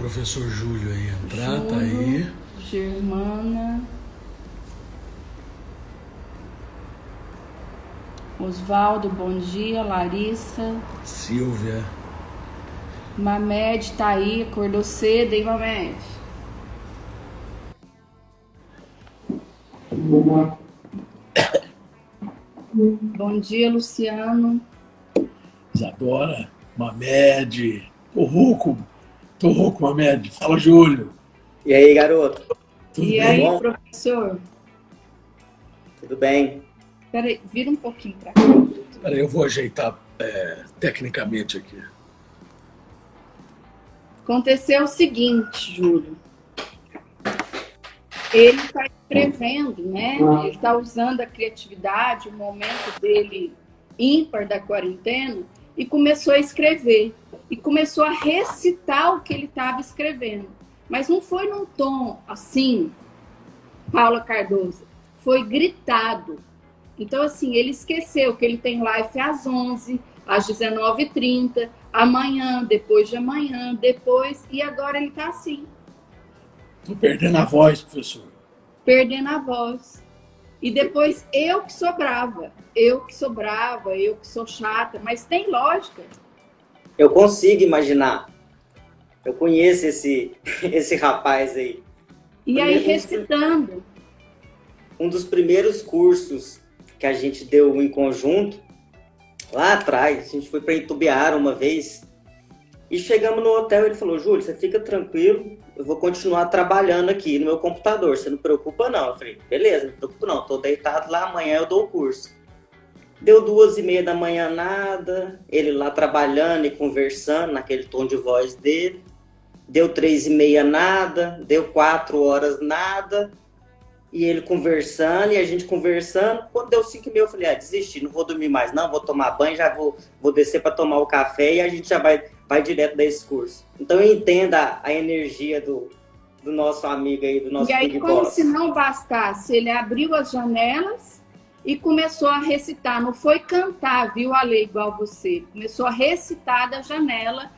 professor Júlio aí entrar, tá aí. Germana. Osvaldo, bom dia. Larissa. Silvia. Mamed tá aí, acordou cedo, hein, Mamed? Bom dia, Luciano. Isadora, Mamed. Tô rouco, Mamed. Fala, Júlio. E aí, garoto? Tudo E bem? aí, Bom? professor? Tudo bem? Peraí, vira um pouquinho pra cá. Peraí, eu vou ajeitar tecnicamente aqui. Aconteceu o seguinte, Júlio. Ele está escrevendo, né? Ele está usando a criatividade, o momento dele ímpar da quarentena, e começou a escrever. E começou a recitar o que ele estava escrevendo. Mas não foi num tom assim, Paula Cardoso. Foi gritado. Então, assim, ele esqueceu que ele tem live às 11, às 19h30, amanhã, depois de amanhã, depois... E agora ele está assim, Tô perdendo a voz, professor. perdendo a voz. E depois eu que sou brava, eu que sou chata, mas tem lógica. Eu consigo imaginar. Eu conheço esse rapaz aí. E aí recitando. Um dos primeiros cursos que a gente deu em conjunto, lá atrás, a gente foi para Itubiara uma vez, e chegamos no hotel e ele falou: Júlio, você fica tranquilo, eu vou continuar trabalhando aqui no meu computador, você não preocupa não. Eu falei: beleza, não me preocupo não, tô deitado lá, amanhã eu dou o curso. Deu 2h30 da manhã, nada, ele lá trabalhando e conversando naquele tom de voz dele. Deu 3h30, nada, deu 4 horas, nada, e ele conversando e a gente conversando. Quando deu 5h30 eu falei: desisti, não vou dormir mais não, vou tomar banho, já vou descer para tomar o café e a gente já vai direto desse curso. Então eu entendo a energia do nosso amigo aí, do nosso E aí, Big como Boss. se não bastasse, ele abriu as janelas e começou a recitar. Não foi cantar, viu, Ale, igual você. Começou a recitar da janela,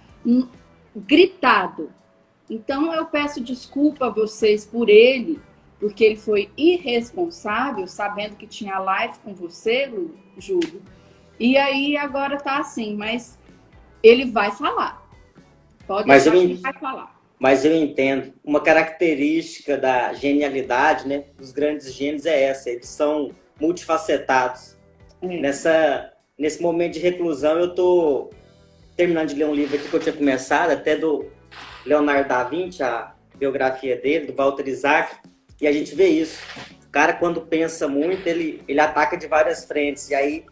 gritado. Então, eu peço desculpa a vocês por ele, porque ele foi irresponsável, sabendo que tinha live com você, Júlio. E aí, agora tá assim, mas ele vai falar. Pode Mas deixar que ele vai falar. Mas eu entendo. Uma característica da genialidade, né, dos grandes gênios é essa. Eles são multifacetados. Nesse momento de reclusão, eu tô terminando de ler um livro aqui que eu tinha começado, até do Leonardo da Vinci, a biografia dele, do Walter Isaac, e a gente vê isso. O cara, quando pensa muito, ele ataca de várias frentes. E aí,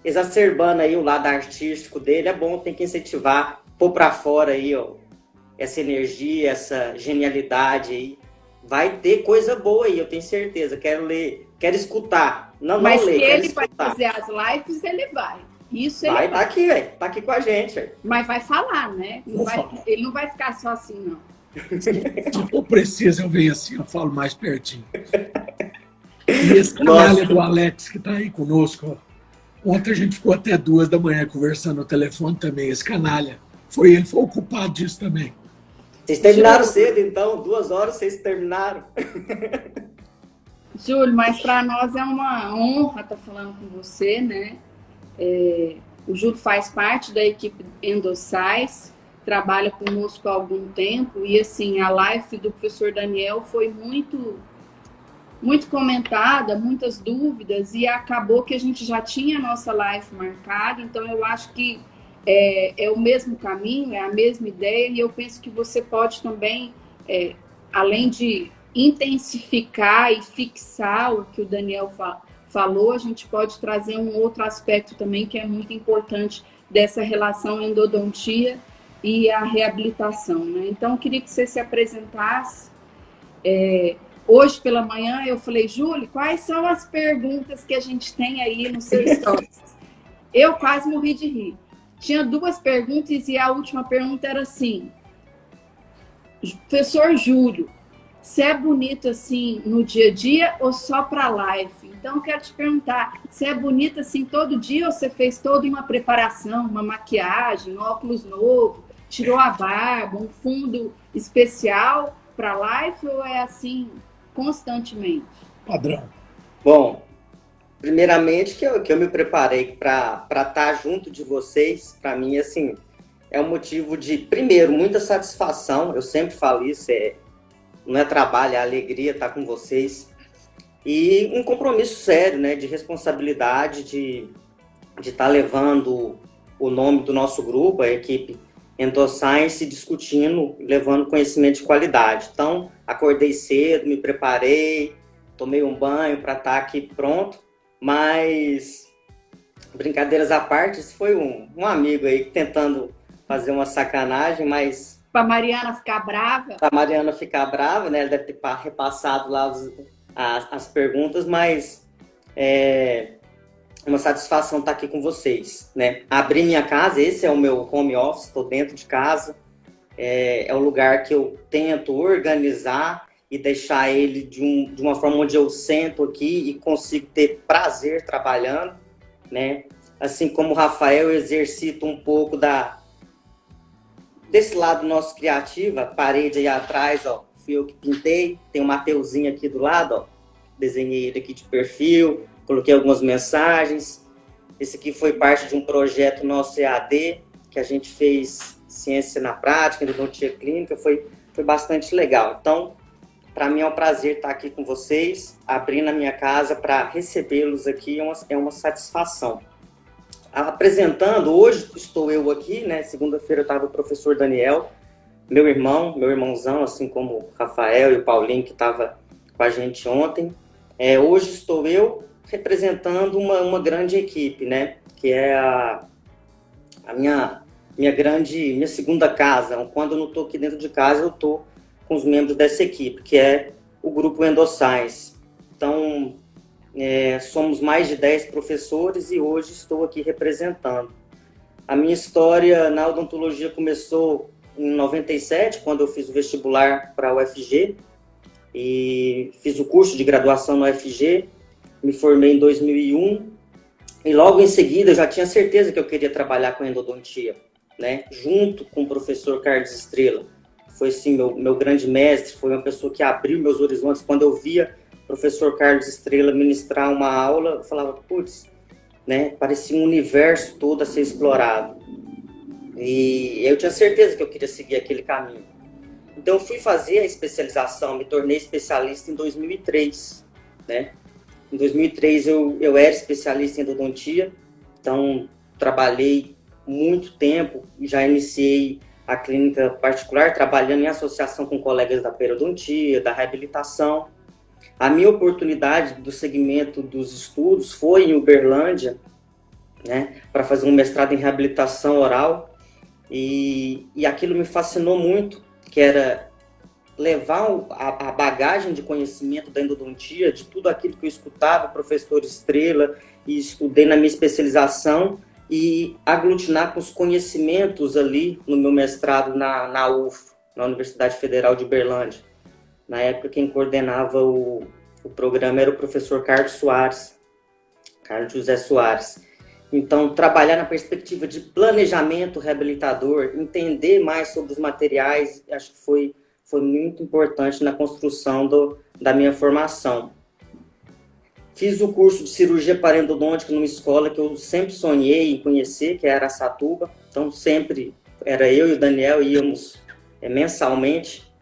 exacerbando aí o lado artístico dele, é bom, tem que incentivar, pôr pra fora aí, ó, essa energia, essa genialidade aí. Vai ter coisa boa aí, eu tenho certeza. Quero ler, quero escutar. Não Mas ler, que quero ele escutar. vai fazer as lives, ele vai. Isso Vai, ele vai. tá aqui, velho. Tá aqui com a gente, velho. Mas vai falar, né? Vou falar. Ele não vai ficar só assim, não. Se for preciso, eu venho assim, eu falo mais pertinho. E esse canalha do Alex que tá aí conosco, ó. Ontem a gente ficou até 2h da manhã conversando no telefone também, esse canalha. Ele foi o culpado disso também. Vocês terminaram cedo, então? 2 horas vocês terminaram. Júlio, mas para nós é uma honra estar falando com você, né? O Júlio faz parte da equipe Endossais, trabalha conosco há algum tempo, e assim, a live do professor Daniel foi muito comentada, muitas dúvidas, e acabou que a gente já tinha a nossa live marcada, então eu acho que é o mesmo caminho, é a mesma ideia, e eu penso que você pode também, além de intensificar e fixar o que o Daniel falou, a gente pode trazer um outro aspecto também que é muito importante dessa relação endodontia e a reabilitação, né? Então, eu queria que você se apresentasse. Hoje pela manhã eu falei: Júlio, quais são as perguntas que a gente tem aí no seu stories? Eu quase morri de rir. Tinha 2 perguntas e a última pergunta era assim: professor Júlio, você é bonito assim no dia a dia ou só para live? Então, eu quero te perguntar, você é bonita assim todo dia ou você fez toda uma preparação, uma maquiagem, óculos novo, tirou a barba, um fundo especial para live ou é assim constantemente? Padrão. Bom, primeiramente que eu me preparei para estar junto de vocês, para mim, assim, é um motivo de, primeiro, muita satisfação, eu sempre falo isso, não é trabalho, é alegria estar com vocês, e um compromisso sério, né, de responsabilidade, de estar levando o nome do nosso grupo, a equipe Endoscience, discutindo, levando conhecimento de qualidade. Então, acordei cedo, me preparei, tomei um banho para estar aqui pronto, mas, brincadeiras à parte, esse foi um amigo aí tentando fazer uma sacanagem, mas... Para Mariana ficar brava? Para Mariana ficar brava, né? Ela deve ter repassado lá as perguntas, mas é uma satisfação estar aqui com vocês, né? Abri minha casa, esse é o meu home office, estou dentro de casa, é o lugar que eu tento organizar e deixar ele de uma forma onde eu sento aqui e consigo ter prazer trabalhando, né? Assim como o Rafael, eu exercito um pouco desse lado nosso criativo, a parede aí atrás, ó, fui eu que pintei, tem o Mateuzinho aqui do lado, ó, desenhei ele aqui de perfil, coloquei algumas mensagens. Esse aqui foi parte de um projeto nosso EAD, que a gente fez ciência na prática, endodontia clínica, foi bastante legal. Então, para mim é um prazer estar aqui com vocês, abrindo a minha casa para recebê-los aqui, é uma satisfação. Apresentando, hoje estou eu aqui, né? Segunda-feira eu estava o professor Daniel, meu irmãozão, assim como o Rafael e o Paulinho, que estava com a gente ontem. Hoje estou eu representando uma grande equipe, né? Que é a minha segunda casa. Quando eu não estou aqui dentro de casa, eu estou com os membros dessa equipe, que é o grupo Endoscience. Então, somos mais de 10 professores e hoje estou aqui representando. A minha história na odontologia começou em 97, quando eu fiz o vestibular para a UFG e fiz o curso de graduação na UFG, me formei em 2001 e logo em seguida eu já tinha certeza que eu queria trabalhar com endodontia, né? Junto com o professor Carlos Estrela. Foi assim, meu grande mestre, foi uma pessoa que abriu meus horizontes. Quando eu via o professor Carlos Estrela ministrar uma aula, eu falava, putz, né? Parecia um universo todo a ser explorado. E eu tinha certeza que eu queria seguir aquele caminho. Então eu fui fazer a especialização, me tornei especialista em 2003, né? Em 2003 eu era especialista em endodontia, então trabalhei muito tempo, já iniciei a clínica particular, trabalhando em associação com colegas da periodontia, da reabilitação. A minha oportunidade do segmento dos estudos foi em Uberlândia, né, para fazer um mestrado em reabilitação oral, e aquilo me fascinou muito, que era levar a bagagem de conhecimento da endodontia, de tudo aquilo que eu escutava, professor Estrela, e estudei na minha especialização, e aglutinar com os conhecimentos ali no meu mestrado na UF, na Universidade Federal de Uberlândia. Na época, quem coordenava o programa era o professor Carlos José Soares. Então, trabalhar na perspectiva de planejamento reabilitador, entender mais sobre os materiais, acho que foi muito importante na construção da minha formação. Fiz o curso de cirurgia parendodôntica numa escola que eu sempre sonhei em conhecer, que era Araçatuba. Então, sempre era eu e o Daniel, íamos mensalmente.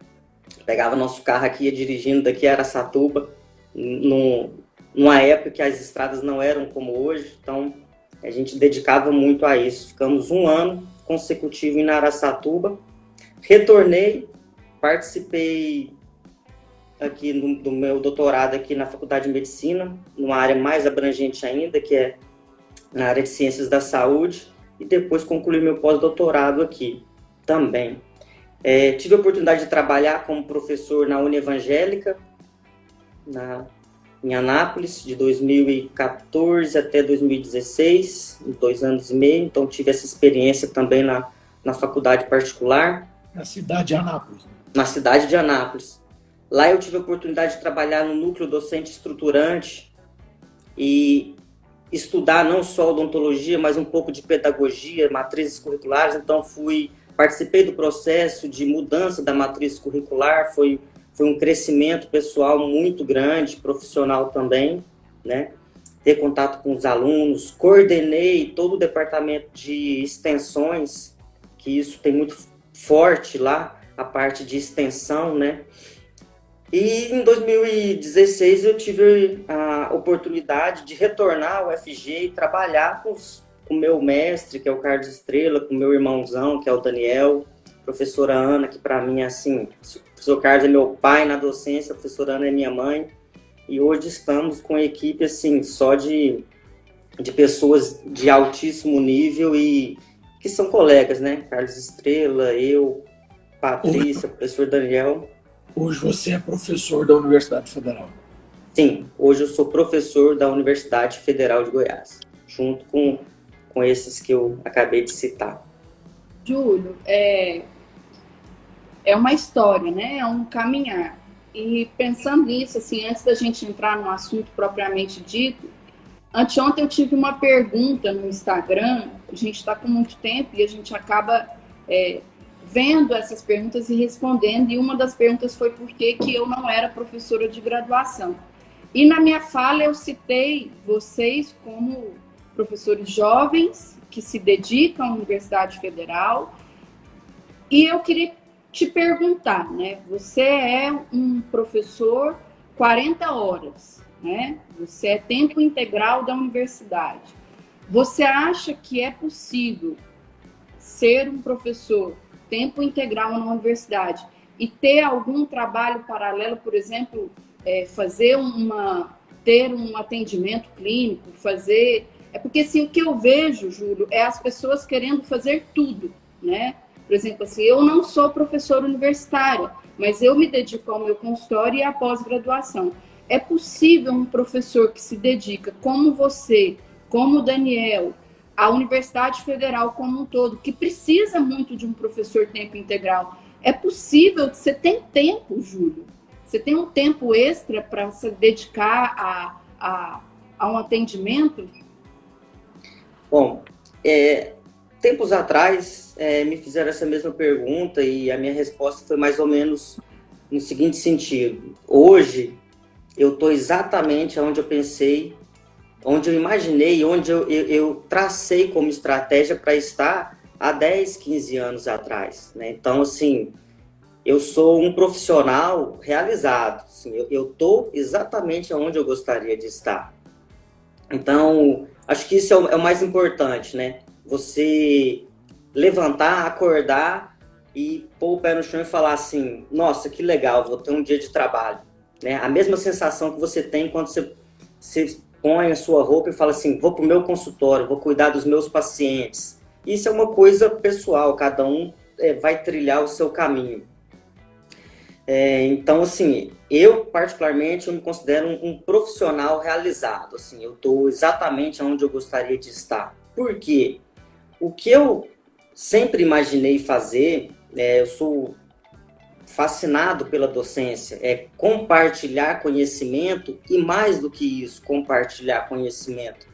Pegava nosso carro aqui, ia dirigindo daqui a Araçatuba, numa época que as estradas não eram como hoje. Então, a gente dedicava muito a isso. Ficamos um ano consecutivo em Araçatuba. Retornei, participei aqui do meu doutorado aqui na Faculdade de Medicina, numa área mais abrangente ainda, que é na área de Ciências da Saúde, e depois concluí meu pós-doutorado aqui também. Tive a oportunidade de trabalhar como professor na Unievangélica, em Anápolis, de 2014 até 2016, 2 anos e meio, então tive essa experiência também na faculdade particular. Na cidade de Anápolis. Na cidade de Anápolis. Lá eu tive a oportunidade de trabalhar no núcleo docente estruturante e estudar não só odontologia, mas um pouco de pedagogia, matrizes curriculares. Então fui participei do processo de mudança da matriz curricular, foi um crescimento pessoal muito grande, profissional também, né? Ter contato com os alunos, coordenei todo o departamento de extensões, que isso tem muito forte lá, a parte de extensão, né? E em 2016 eu tive a oportunidade de retornar ao UFG e trabalhar com o meu mestre, que é o Carlos Estrela, com o meu irmãozão, que é o Daniel, professora Ana, que para mim é assim, o professor Carlos é meu pai na docência, a professora Ana é minha mãe, e hoje estamos com a equipe assim, só de pessoas de altíssimo nível e que são colegas, né? Carlos Estrela, eu, Patrícia, professor Daniel. Hoje você é professor da Universidade Federal. Sim, hoje eu sou professor da Universidade Federal de Goiás, junto com esses que eu acabei de citar. Júlio, é uma história, né? É um caminhar. E pensando nisso, assim, antes da gente entrar no assunto propriamente dito, anteontem eu tive uma pergunta no Instagram, a gente está com muito tempo e a gente acaba vendo essas perguntas e respondendo, e uma das perguntas foi por que eu não era professora de graduação. E na minha fala eu citei vocês como professores jovens que se dedicam à Universidade Federal, e eu queria te perguntar, né? Você é um professor 40 horas, né? Você é tempo integral da universidade. Você acha que é possível ser um professor tempo integral na universidade e ter algum trabalho paralelo, por exemplo, ter um atendimento clínico, porque assim, o que eu vejo, Júlio, é as pessoas querendo fazer tudo, né? Por exemplo, assim, eu não sou professora universitária, mas eu me dedico ao meu consultório e à pós-graduação. É possível um professor que se dedica, como você, como o Daniel, à Universidade Federal como um todo, que precisa muito de um professor tempo integral, é possível? Você tem tempo, Júlio? Você tem um tempo extra para se dedicar a um atendimento? Bom, tempos atrás me fizeram essa mesma pergunta e a minha resposta foi mais ou menos no seguinte sentido. Hoje, eu estou exatamente onde eu pensei, onde eu imaginei, onde eu tracei como estratégia para estar há 10, 15 anos atrás, né? Então, assim, eu sou um profissional realizado, assim, eu estou exatamente onde eu gostaria de estar. Então, acho que isso é o mais importante, né? Você levantar, acordar e pôr o pé no chão e falar assim, nossa, que legal, vou ter um dia de trabalho, né? A mesma sensação que você tem quando você põe a sua roupa e fala assim, vou para o meu consultório, vou cuidar dos meus pacientes. Isso é uma coisa pessoal, cada um vai trilhar o seu caminho. Então, assim, eu particularmente eu me considero um profissional realizado. Assim, eu estou exatamente onde eu gostaria de estar. Por quê? O que eu sempre imaginei fazer, eu sou fascinado pela docência, é compartilhar conhecimento e, mais do que isso, compartilhar conhecimento,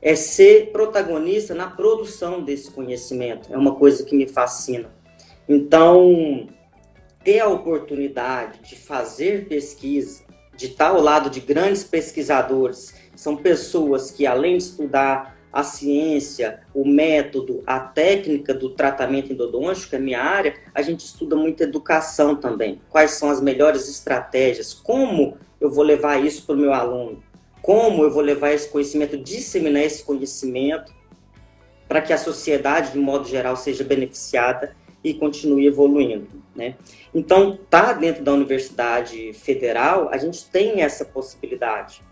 é ser protagonista na produção desse conhecimento. É uma coisa que me fascina. Então, ter a oportunidade de fazer pesquisa, de estar ao lado de grandes pesquisadores, são pessoas que, além de estudar a ciência, o método, a técnica do tratamento endodôntico, que é a minha área, a gente estuda muito educação também. Quais são as melhores estratégias? Como eu vou levar isso para o meu aluno? Como eu vou levar esse conhecimento, disseminar esse conhecimento para que a sociedade, de modo geral, seja beneficiada e continue evoluindo, né? Então, dentro da Universidade Federal, a gente tem essa possibilidade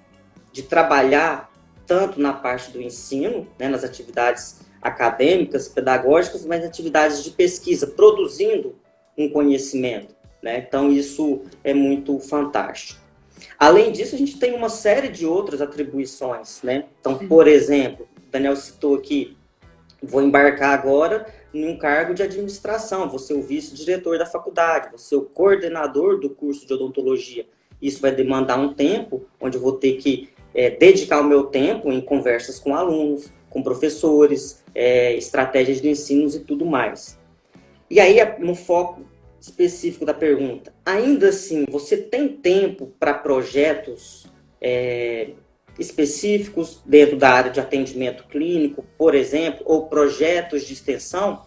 de trabalhar tanto na parte do ensino, né, nas atividades acadêmicas, pedagógicas, mas atividades de pesquisa, produzindo um conhecimento, né? Então, isso é muito fantástico. Além disso, a gente tem uma série de outras atribuições, né? Então, por exemplo, o Daniel citou aqui, vou embarcar agora em um cargo de administração, vou ser o vice-diretor da faculdade, vou ser o coordenador do curso de odontologia. Isso vai demandar um tempo, onde eu vou ter que dedicar o meu tempo em conversas com alunos, com professores, estratégias de ensino e tudo mais. E aí, no foco específico da pergunta, ainda assim, você tem tempo para projetos específicos dentro da área de atendimento clínico, por exemplo, ou projetos de extensão?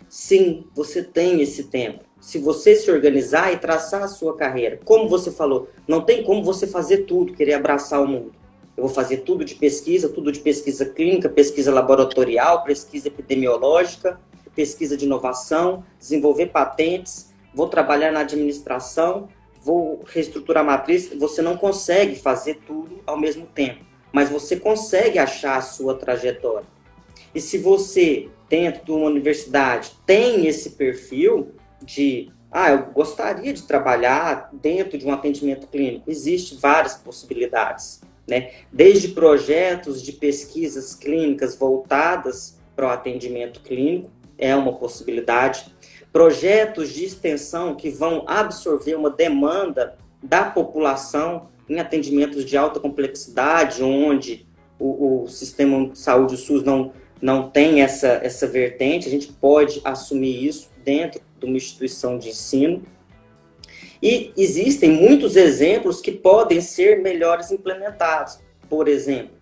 Sim, você tem esse tempo. Se você se organizar e traçar a sua carreira, como você falou, não tem como você fazer tudo, querer abraçar o mundo. Eu vou fazer tudo de pesquisa clínica, pesquisa laboratorial, pesquisa epidemiológica, pesquisa de inovação, desenvolver patentes, vou trabalhar na administração, vou reestruturar a matriz. Você não consegue fazer tudo ao mesmo tempo, mas você consegue achar a sua trajetória. E se você, dentro de uma universidade, tem esse perfil de, eu gostaria de trabalhar dentro de um atendimento clínico, existem várias possibilidades, né? Desde projetos de pesquisas clínicas voltadas para o atendimento clínico, é uma possibilidade. Projetos de extensão que vão absorver uma demanda da população em atendimentos de alta complexidade, onde o sistema de saúde, o SUS, não tem essa vertente, a gente pode assumir isso dentro de uma instituição de ensino. E existem muitos exemplos que podem ser melhores implementados. Por exemplo,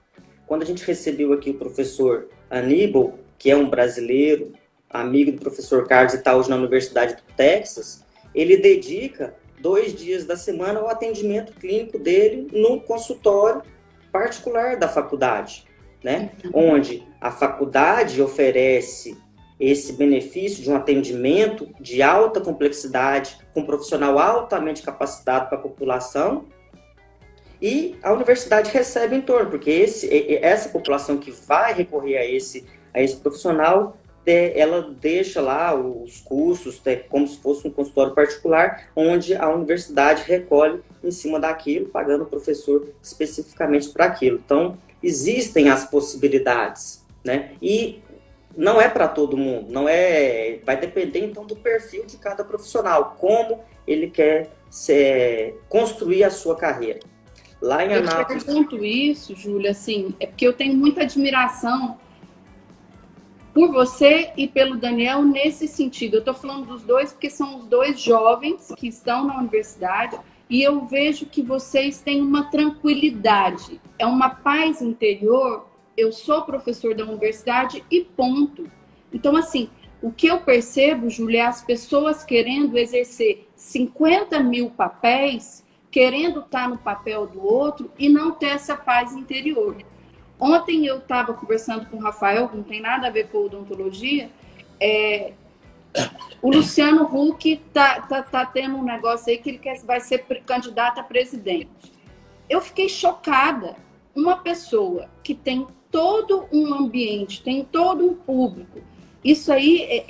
quando a gente recebeu aqui o professor Aníbal, que é um brasileiro, amigo do professor Carlos e está hoje na Universidade do Texas, ele dedica 2 dias da semana ao atendimento clínico dele no consultório particular da faculdade, né? Onde a faculdade oferece esse benefício de um atendimento de alta complexidade, com um profissional altamente capacitado para a população, e a universidade recebe em torno, porque essa população que vai recorrer a esse profissional, ela deixa lá os custos, como se fosse um consultório particular, onde a universidade recolhe em cima daquilo, pagando o professor especificamente para aquilo. Então, existem as possibilidades, né? E não é para todo mundo, vai depender então do perfil de cada profissional, como ele quer construir a sua carreira. Lá em Anápolis... Eu pergunto isso, Júlia, assim, é porque eu tenho muita admiração por você e pelo Daniel nesse sentido. Eu estou falando dos dois porque são os dois jovens que estão na universidade e eu vejo que vocês têm uma tranquilidade, é uma paz interior. Eu sou professor da universidade e ponto. Então, assim, o que eu percebo, Júlia, é as pessoas querendo exercer 50 mil papéis, querendo estar no papel do outro e não ter essa paz interior. Ontem eu estava conversando com o Rafael, que não tem nada a ver com odontologia, o Luciano Huck tá tendo um negócio aí que ele vai ser candidato a presidente. Eu fiquei chocada. Uma pessoa que tem todo um ambiente, tem todo um público, isso aí,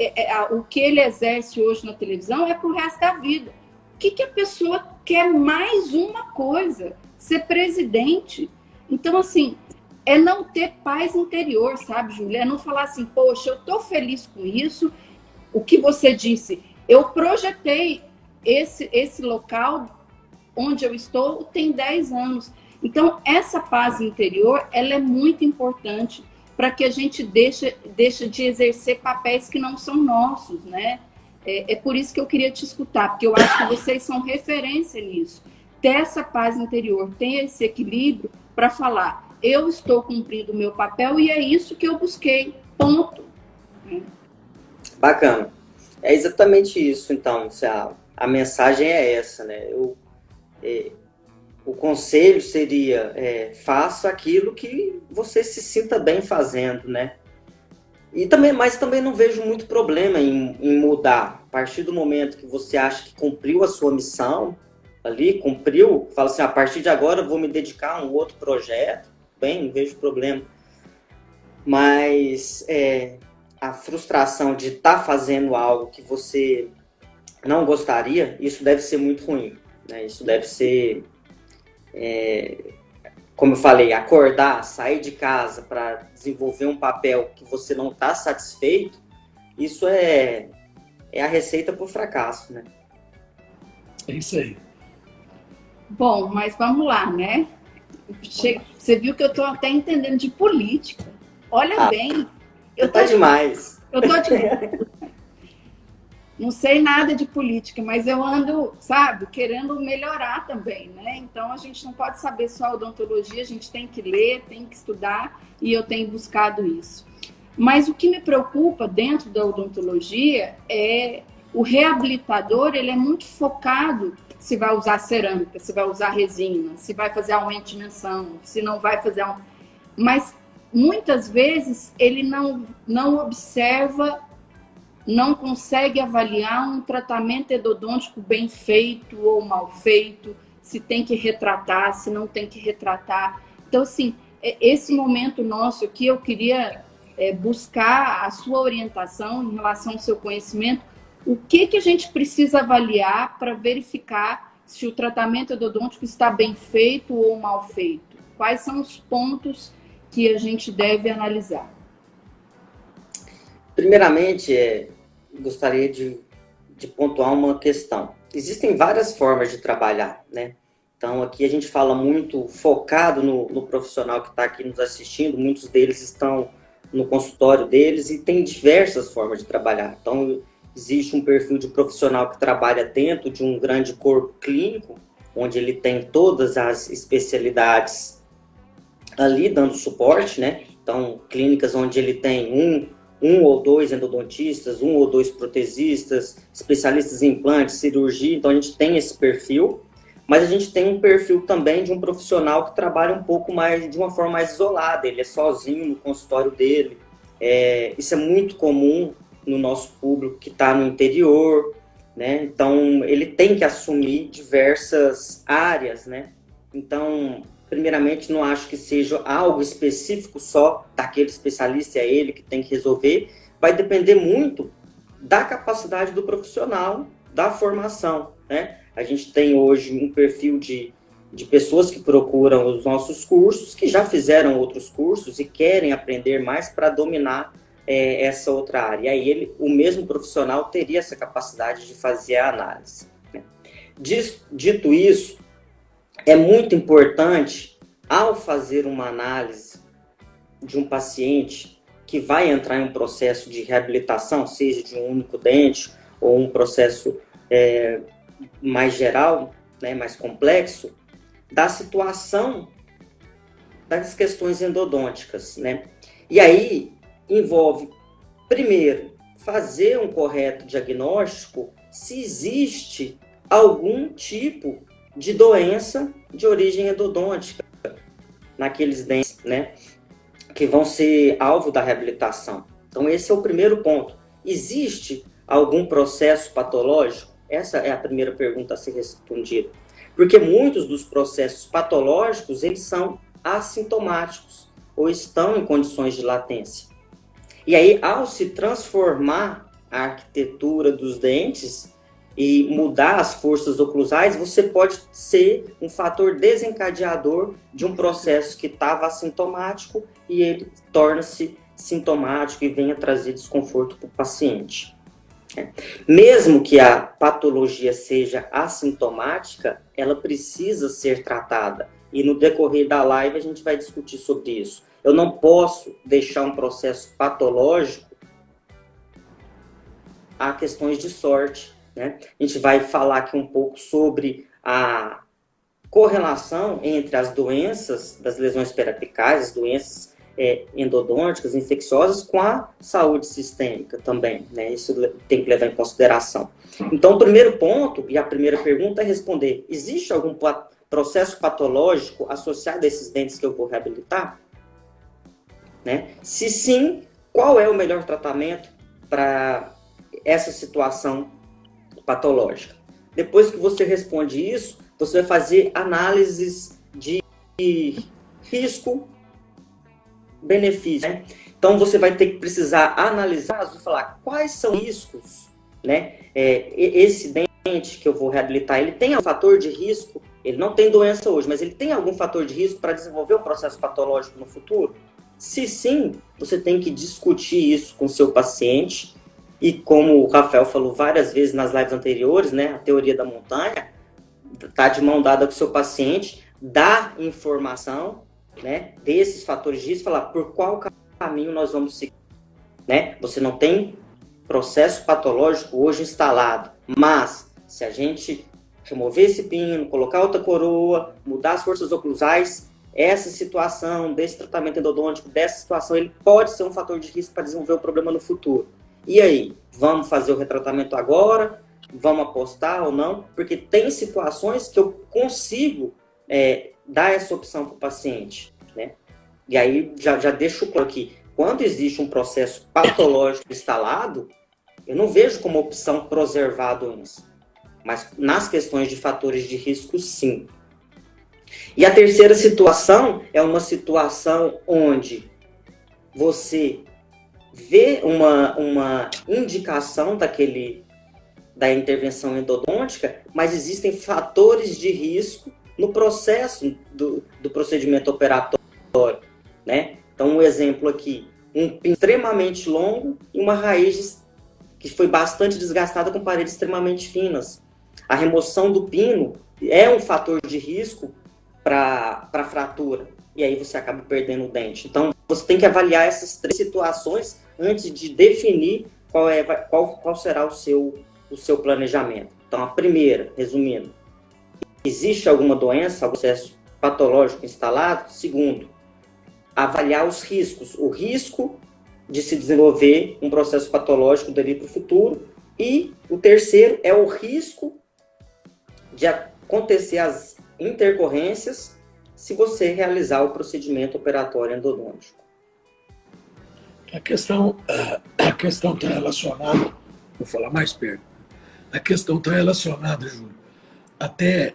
o que ele exerce hoje na televisão é para o resto da vida. O que a pessoa quer mais uma coisa? Ser presidente. Então, assim, é não ter paz interior, sabe, Júlia? É não falar assim, poxa, eu estou feliz com isso. O que você disse, eu projetei esse local onde eu estou tem 10 anos. Então, essa paz interior, ela é muito importante para que a gente deixe de exercer papéis que não são nossos, né? É por isso que eu queria te escutar, porque eu acho que vocês são referência nisso. Ter essa paz interior, ter esse equilíbrio para falar, eu estou cumprindo o meu papel e é isso que eu busquei, ponto. Bacana. É exatamente isso, então, a mensagem é essa, né? O conselho seria, faça aquilo que você se sinta bem fazendo, né? Mas também não vejo muito problema em mudar. A partir do momento que você acha que cumpriu a sua missão, fala assim, a partir de agora eu vou me dedicar a um outro projeto, bem, não vejo problema. Mas a frustração de estar fazendo algo que você não gostaria, isso deve ser muito ruim, né? Isso deve ser... como eu falei, acordar, sair de casa para desenvolver um papel que você não está satisfeito, isso é a receita para o fracasso, né? É isso aí. Bom, mas vamos lá, né? Você viu que eu estou até entendendo de política. Olha bem. Demais. Eu tô demais. não sei nada de política, mas eu ando, sabe, querendo melhorar também, né? Então a gente não pode saber só odontologia, a gente tem que ler, tem que estudar, e eu tenho buscado isso. Mas o que me preocupa dentro da odontologia é o reabilitador, ele é muito focado se vai usar cerâmica, se vai usar resina, se vai fazer aumento de dimensão, se não vai fazer Mas muitas vezes ele não observa, não consegue avaliar um tratamento endodôntico bem feito ou mal feito, se tem que retratar, se não tem que retratar. Então, assim, esse momento nosso aqui, eu queria buscar a sua orientação em relação ao seu conhecimento, o que a gente precisa avaliar para verificar se o tratamento endodôntico está bem feito ou mal feito? Quais são os pontos que a gente deve analisar? Primeiramente, gostaria de pontuar uma questão. Existem várias formas de trabalhar, né? Então, aqui a gente fala muito focado no profissional que está aqui nos assistindo, muitos deles estão no consultório deles e tem diversas formas de trabalhar. Então, existe um perfil de profissional que trabalha dentro de um grande corpo clínico, onde ele tem todas as especialidades ali dando suporte, né? Então, clínicas onde ele tem um ou dois endodontistas, um ou dois protesistas, especialistas em implantes, cirurgia. Então, a gente tem esse perfil, mas a gente tem um perfil também de um profissional que trabalha um pouco mais, de uma forma mais isolada. Ele é sozinho no consultório dele. Isso é muito comum no nosso público que está no interior, né? Então, ele tem que assumir diversas áreas, né? Então, primeiramente, não acho que seja algo específico só daquele especialista, é ele que tem que resolver. Vai depender muito da capacidade do profissional, da formação, né? A gente tem hoje um perfil de pessoas que procuram os nossos cursos, que já fizeram outros cursos e querem aprender mais para dominar essa outra área. E aí o mesmo profissional teria essa capacidade de fazer a análise, né? Dito isso, é muito importante, ao fazer uma análise de um paciente que vai entrar em um processo de reabilitação, seja de um único dente ou um processo mais geral, né, mais complexo, da situação das questões endodônticas, né? E aí envolve, primeiro, fazer um correto diagnóstico se existe algum tipo de doença de origem endodôntica naqueles dentes, né, que vão ser alvo da reabilitação. Então, esse é o primeiro ponto. Existe algum processo patológico? Essa é a primeira pergunta a ser respondida. Porque muitos dos processos patológicos, eles são assintomáticos ou estão em condições de latência. E aí, ao se transformar a arquitetura dos dentes e mudar as forças oclusais, você pode ser um fator desencadeador de um processo que estava assintomático e ele torna-se sintomático e venha trazer desconforto para o paciente. Mesmo que a patologia seja assintomática, ela precisa ser tratada. E no decorrer da live a gente vai discutir sobre isso. Eu não posso deixar um processo patológico a questões de sorte, né? A gente vai falar aqui um pouco sobre a correlação entre as doenças das lesões periapicais, as doenças endodônticas, infecciosas, com a saúde sistêmica também, né? Isso tem que levar em consideração. Então, o primeiro ponto e a primeira pergunta é responder: existe algum processo patológico associado a esses dentes que eu vou reabilitar? Né? Se sim, qual é o melhor tratamento para essa situação patológica? Depois que você responde isso, você vai fazer análises de risco-benefício, né? Então, você vai ter que precisar analisar e falar quais são os riscos, né? Esse dente que eu vou reabilitar, ele tem um fator de risco? Ele não tem doença hoje, mas ele tem algum fator de risco para desenvolver um processo patológico no futuro? Se sim, você tem que discutir isso com o seu paciente. E como o Rafael falou várias vezes nas lives anteriores, né, a teoria da montanha, está de mão dada com o seu paciente, dá informação, né, desses fatores de risco, falar por qual caminho nós vamos seguir. Né? Você não tem processo patológico hoje instalado, mas se a gente remover esse pino, colocar outra coroa, mudar as forças oclusais, essa situação desse tratamento endodôntico, dessa situação, ele pode ser um fator de risco para desenvolver o problema no futuro. E aí, vamos fazer o retratamento agora? Vamos apostar ou não? Porque tem situações que eu consigo dar essa opção para o paciente, né? E aí, já deixo claro que quando existe um processo patológico instalado, eu não vejo como opção preservar a doença. Mas nas questões de fatores de risco, sim. E a terceira situação é uma situação onde você vê uma indicação da intervenção endodôntica, mas existem fatores de risco no processo do procedimento operatório, né? Então, um exemplo aqui, um pino extremamente longo e uma raiz que foi bastante desgastada com paredes extremamente finas. A remoção do pino é um fator de risco para fratura, e aí você acaba perdendo o dente. Então, você tem que avaliar essas 3 situações antes de definir qual será o seu planejamento. Então, a primeira, resumindo, existe alguma doença, algum processo patológico instalado? Segundo, avaliar os riscos, o risco de se desenvolver um processo patológico dali para o futuro. E o terceiro é o risco de acontecer as intercorrências se você realizar o procedimento operatório endodôntico. A questão está relacionada, vou falar mais perto, a questão está relacionada, Júlio, até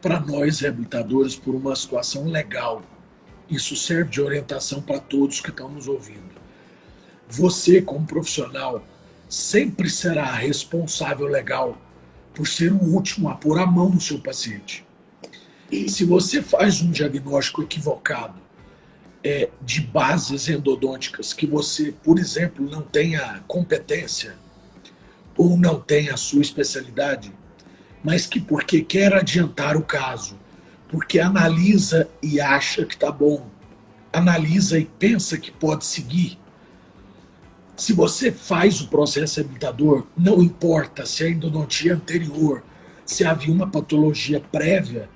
para nós reabilitadores, por uma situação legal. Isso serve de orientação para todos que estão nos ouvindo. Você, como profissional, sempre será responsável legal por ser o último a pôr a mão no seu paciente. E se você faz um diagnóstico equivocado de bases endodônticas que você, por exemplo, não tenha competência ou não tenha a sua especialidade, mas que porque quer adiantar o caso, porque analisa e acha que está bom, analisa e pensa que pode seguir. Se você faz o processo habilitador, não importa se a endodontia é anterior, se havia uma patologia prévia,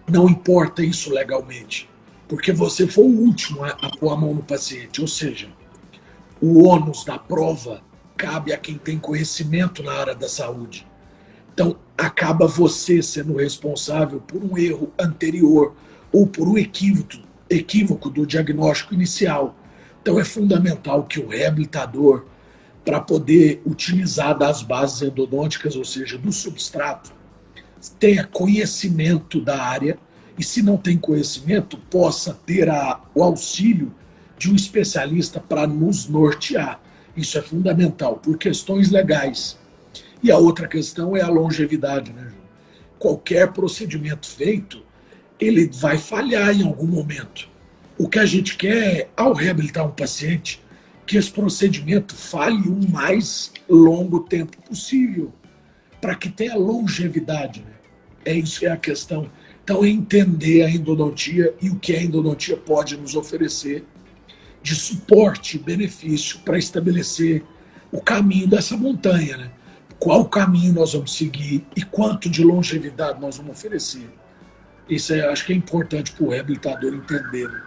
não importa isso legalmente, porque você foi o último a pôr a mão no paciente, ou seja, o ônus da prova cabe a quem tem conhecimento na área da saúde. Então, acaba você sendo responsável por um erro anterior ou por um equívoco do diagnóstico inicial. Então, é fundamental que o reabilitador, para poder utilizar das bases endodônticas, ou seja, do substrato, tenha conhecimento da área e, se não tem conhecimento, possa ter o auxílio de um especialista para nos nortear. Isso é fundamental, por questões legais. E a outra questão é a longevidade, né, Ju? Qualquer procedimento feito, ele vai falhar em algum momento. O que a gente quer, ao reabilitar um paciente, que esse procedimento falhe o mais longo tempo possível, para que tenha longevidade, né? É isso que é a questão. Então, é entender a endodontia e o que a endodontia pode nos oferecer de suporte e benefício para estabelecer o caminho dessa montanha, né? Qual caminho nós vamos seguir e quanto de longevidade nós vamos oferecer. Isso acho que é importante para o reabilitador entender, né?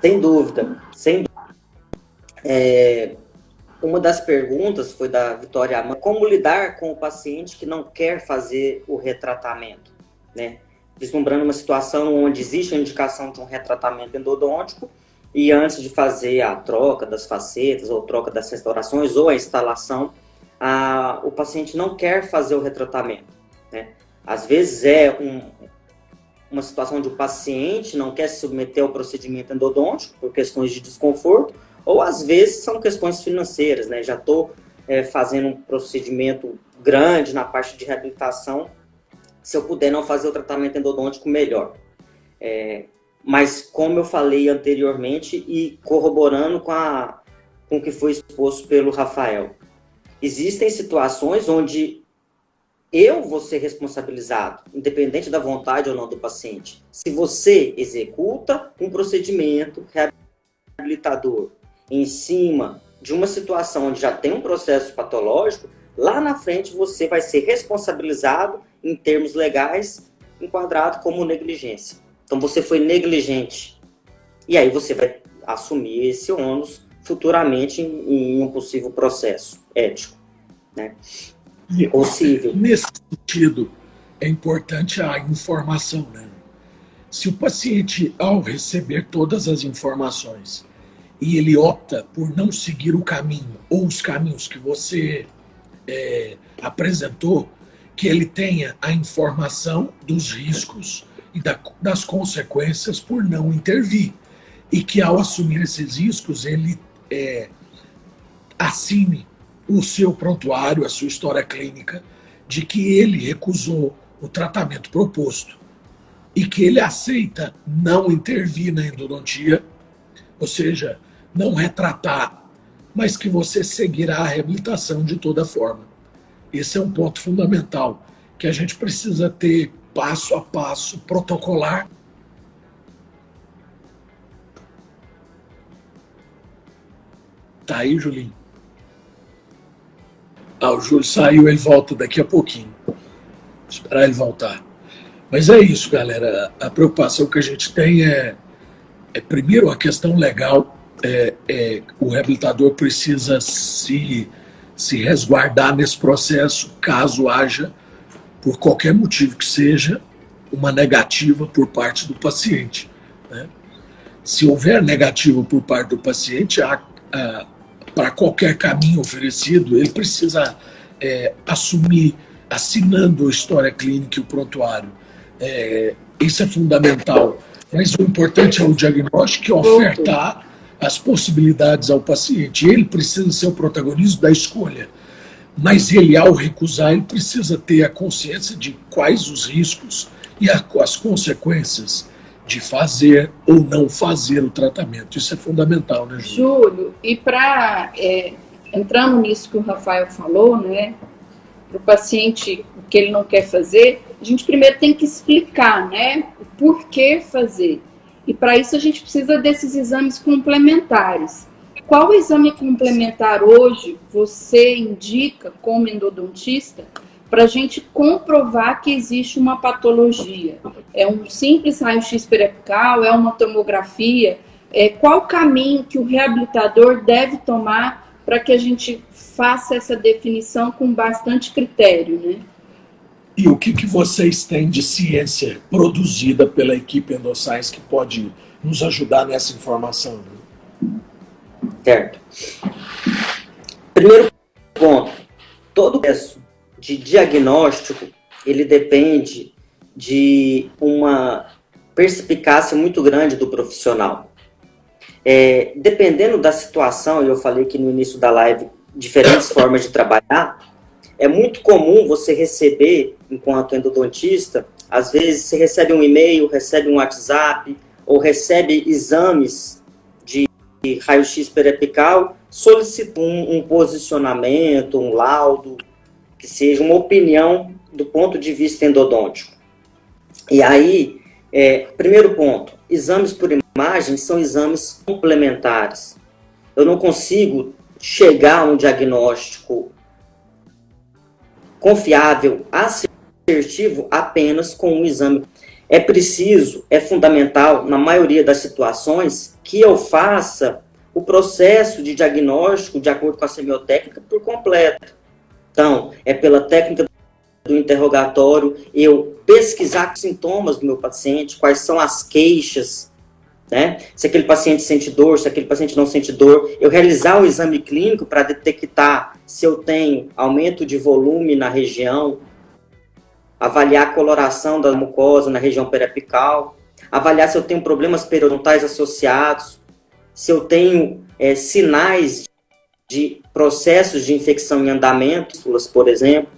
Sem dúvida, sem dúvida. Uma das perguntas foi da Vitória Amanda: como lidar com o paciente que não quer fazer o retratamento, né? Vislumbrando uma situação onde existe a indicação de um retratamento endodôntico e antes de fazer a troca das facetas ou troca das restaurações ou a instalação, o paciente não quer fazer o retratamento, né? Às vezes uma situação onde o paciente não quer se submeter ao procedimento endodôntico por questões de desconforto, ou às vezes são questões financeiras, né? Já estou fazendo um procedimento grande na parte de reabilitação, se eu puder não fazer o tratamento endodôntico, melhor. Mas como eu falei anteriormente e corroborando com o que foi exposto pelo Rafael, existem situações onde eu vou ser responsabilizado, independente da vontade ou não do paciente. Se você executa um procedimento reabilitador em cima de uma situação onde já tem um processo patológico, lá na frente você vai ser responsabilizado em termos legais, enquadrado como negligência. Então você foi negligente. E aí você vai assumir esse ônus futuramente em um possível processo ético, né? Possível. Nesse sentido, é importante a informação, né? Se o paciente, ao receber todas as informações, e ele opta por não seguir o caminho, ou os caminhos que você apresentou, que ele tenha a informação dos riscos e das consequências por não intervir. E que, ao assumir esses riscos, ele assine o seu prontuário, a sua história clínica, de que ele recusou o tratamento proposto e que ele aceita não intervir na endodontia, ou seja, não retratar, mas que você seguirá a reabilitação de toda forma. Esse é um ponto fundamental que a gente precisa ter passo a passo, protocolar. Tá aí, Julinho? O Júlio saiu, ele volta daqui a pouquinho. Vou esperar ele voltar. Mas é isso, galera. A preocupação que a gente tem é primeiro, a questão legal. O reabilitador precisa se resguardar nesse processo, caso haja, por qualquer motivo que seja, uma negativa por parte do paciente, né? Se houver negativa por parte do paciente, para qualquer caminho oferecido, ele precisa assumir, assinando a história clínica e o prontuário. Isso é fundamental. Mas o importante é o diagnóstico e ofertar as possibilidades ao paciente. Ele precisa ser o protagonista da escolha. Mas ele, ao recusar, ele precisa ter a consciência de quais os riscos e as consequências de fazer ou não fazer o tratamento. Isso é fundamental, né, Júlio? Júlio, e para entrando nisso que o Rafael falou, né, para o paciente o que ele não quer fazer, a gente primeiro tem que explicar, né, o porquê fazer. E para isso a gente precisa desses exames complementares. Qual exame complementar hoje você indica como endodontista para a gente comprovar que existe uma patologia? É um simples raio-x periapical? É uma tomografia? Qual o caminho que o reabilitador deve tomar para que a gente faça essa definição com bastante critério, né? E o que vocês têm de ciência produzida pela equipe Endoscience que pode nos ajudar nessa informação? Certo. Primeiro ponto, todo processo de diagnóstico, ele depende de uma perspicácia muito grande do profissional. Dependendo da situação, e eu falei aqui no início da live, diferentes formas de trabalhar, é muito comum você receber, enquanto endodontista, às vezes você recebe um e-mail, recebe um WhatsApp, ou recebe exames de raio-x periapical, solicita um posicionamento, um laudo, que seja uma opinião do ponto de vista endodôntico. E aí, primeiro ponto, exames por imagem são exames complementares. Eu não consigo chegar a um diagnóstico confiável, assertivo, apenas com um exame. É preciso, é fundamental, na maioria das situações, que eu faça o processo de diagnóstico de acordo com a semiotécnica por completo. Então, pela técnica do interrogatório, eu pesquisar os sintomas do meu paciente, quais são as queixas, né? Se aquele paciente sente dor, se aquele paciente não sente dor, eu realizar o exame clínico para detectar se eu tenho aumento de volume na região, avaliar a coloração da mucosa na região periapical, avaliar se eu tenho problemas periodontais associados, se eu tenho sinais de processos de infecção em andamento, por exemplo.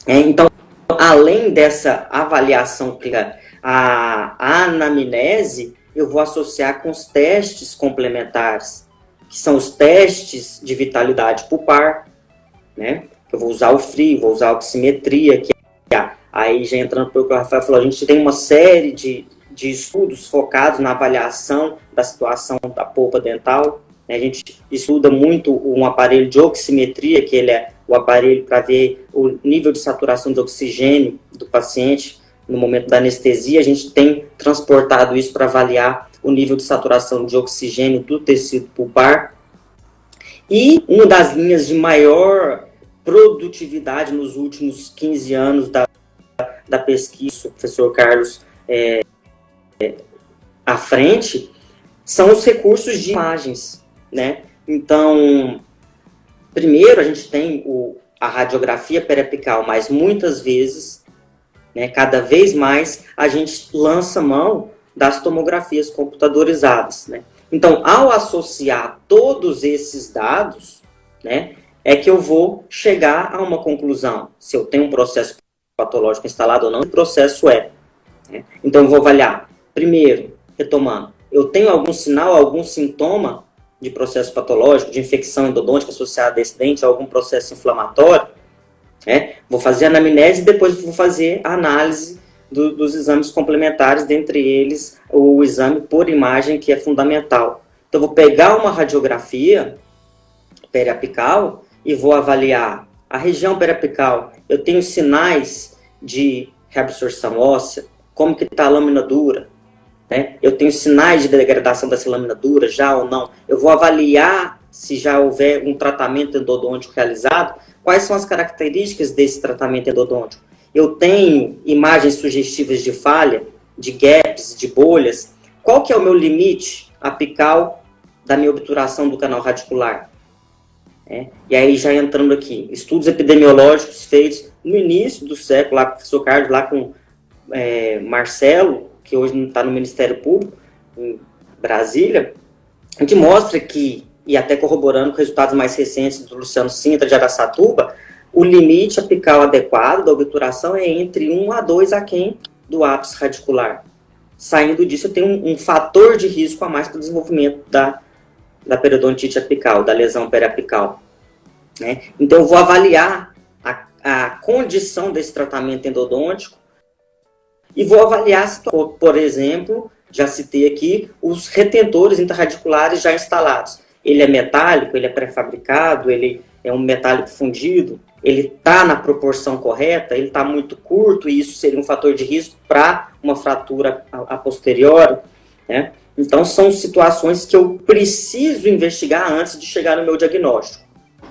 Então, além dessa avaliação clínica, a anamnese, eu vou associar com os testes complementares, que são os testes de vitalidade pulpar, né? Eu vou usar o FRI, vou usar a oximetria, que aí já entrando pelo que o Rafael falou, a gente tem uma série de estudos focados na avaliação da situação da polpa dental, A gente estuda muito um aparelho de oximetria, que ele é o aparelho para ver o nível de saturação de oxigênio do paciente no momento da anestesia. A gente tem transportado isso para avaliar o nível de saturação de oxigênio do tecido pulpar. E uma das linhas de maior produtividade nos últimos 15 anos da pesquisa, o professor Carlos à frente, são os recursos de imagens, né? Então, primeiro a gente tem a radiografia periapical, mas muitas vezes, né, cada vez mais, a gente lança mão das tomografias computadorizadas, né? Então, ao associar todos esses dados, né, é que eu vou chegar a uma conclusão, se eu tenho um processo patológico instalado ou não, o processo é. Né? Então, eu vou avaliar, primeiro, retomando, eu tenho algum sinal, algum sintoma de processo patológico, de infecção endodôntica associada a esse dente, algum processo inflamatório, né? Vou fazer a anamnese e depois vou fazer a análise dos exames complementares, dentre eles o exame por imagem, que é fundamental. Então, eu vou pegar uma radiografia periapical e vou avaliar a região periapical. Eu tenho sinais de reabsorção óssea, como que está a lâmina dura, né? Eu tenho sinais de degradação dessa lâmina dura, já ou não. Eu vou avaliar se já houver um tratamento endodôntico realizado, quais são as características desse tratamento endodôntico. Eu tenho imagens sugestivas de falha, de gaps, de bolhas. Qual que é o meu limite apical da minha obturação do canal radicular? E aí, já entrando aqui, estudos epidemiológicos feitos no início do século, lá com o professor Carlos, lá com Marcelo, que hoje não está no Ministério Público, em Brasília, a gente mostra que, e até corroborando com resultados mais recentes do Luciano Sintra, de Araçatuba, o limite apical adequado da obturação é entre 1 a 2 aquém do ápice radicular. Saindo disso, eu tenho um fator de risco a mais para o desenvolvimento da periodontite apical, da lesão periapical. Né? Então, eu vou avaliar a condição desse tratamento endodôntico e vou avaliar, por exemplo, já citei aqui, os retentores intrarradiculares já instalados. Ele é metálico, ele é pré-fabricado, ele é um metálico fundido, ele está na proporção correta, ele está muito curto, e isso seria um fator de risco para uma fratura a posteriori, né? Então, são situações que eu preciso investigar antes de chegar no meu diagnóstico,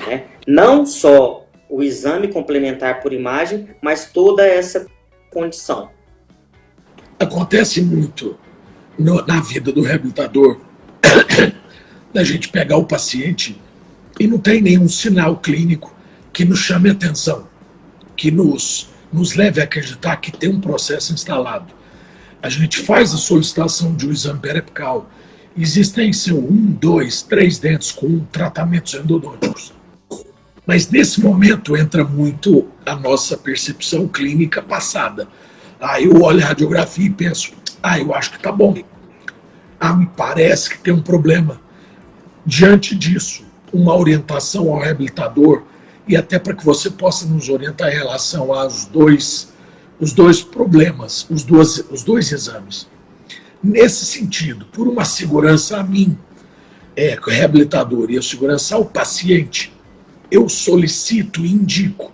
né? Não só o exame complementar por imagem, mas toda essa condição. Acontece muito na vida do reabilitador da gente pegar o paciente e não tem nenhum sinal clínico que nos chame a atenção, que nos leve a acreditar que tem um processo instalado. A gente faz a solicitação de um exame periapical. Existem 1, 2, 3 dentes com tratamentos endodônticos. Mas nesse momento entra muito a nossa percepção clínica passada. Eu olho a radiografia e penso, eu acho que está bom. Me parece que tem um problema. Diante disso, uma orientação ao reabilitador, e até para que você possa nos orientar em relação aos dois problemas, os dois exames. Nesse sentido, por uma segurança a mim, reabilitador, e a segurança ao paciente, eu solicito e indico